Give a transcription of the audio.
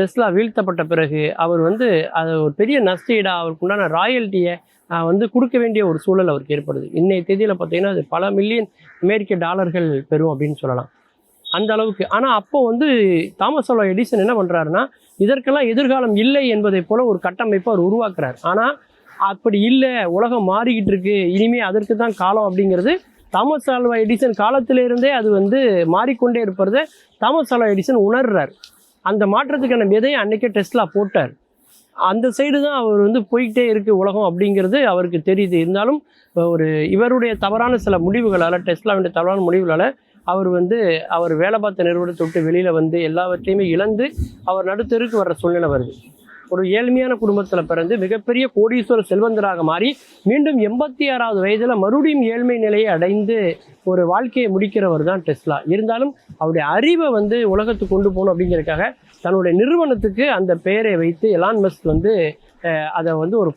Tesla வீழ்த்தப்பட்ட பிறகு அவர் வந்து அது ஒரு பெரிய நஷ்டஈடா அவருக்கு உண்டான ராயல்ட்டியை வந்து கொடுக்க வேண்டிய ஒரு சூழல் அவருக்கு ஏற்படுது. இன்னைய தேதியில் பார்த்தீங்கன்னா அது பல மில்லியன் அமெரிக்க டாலர்கள் பெறும் அப்படின்னு சொல்லலாம், அந்த அளவுக்கு. ஆனால் அப்போ வந்து தாமஸ் ஆல்வா எடிசன் என்ன பண்ணுறாருன்னா, இதற்கெல்லாம் எதிர்காலம் இல்லை என்பதை போல ஒரு கட்டமைப்பை அவர் உருவாக்குறார். ஆனால் அப்படி இல்லை, உலகம் மாறிக்கிட்டு இருக்கு, இனிமேல் அதற்கு தான் காலம் அப்படிங்கிறது தாமஸ் ஆல்வா எடிசன் காலத்திலிருந்தே அது வந்து மாறிக்கொண்டே இருப்பதை தாமஸ் ஆல்வா எடிசன் உணர்றார். அந்த மாற்றத்துக்கான விதையை அன்றைக்கே டெஸ்லா போட்டார். அந்த சைடு தான் அவர் வந்து போய்கிட்டே இருக்குது உலகம் அப்படிங்கிறது அவருக்கு தெரியுது. இருந்தாலும் ஒரு இவருடைய தவறான சில முடிவுகளால், டெஸ்லாவுடைய தவறான முடிவுகளால் அவர் வேலை பார்த்த நிறுவனத்தை விட்டு வெளியில் வந்து எல்லாவற்றையுமே இழந்து அவர் நடுத்தருக்கு வர்ற சூழ்நிலை வருது. ஒரு ஏழ்மையான குடும்பத்தில் பிறந்து மிகப்பெரிய கோடீஸ்வர செல்வந்தராக மாறி மீண்டும் 86வது வயதில் மறுபடியும் ஏழ்மை நிலையை அடைந்து ஒரு வாழ்க்கையை முடிக்கிறவர் தான் டெஸ்லா. இருந்தாலும் அவருடைய அறிவை வந்து உலகத்துக்கு கொண்டு போகணும் அப்படிங்கிறதுக்காக தன்னுடைய நிறுவனத்துக்கு அந்த பெயரை வைத்து எலான் மஸ்க் வந்து அதை வந்து ஒரு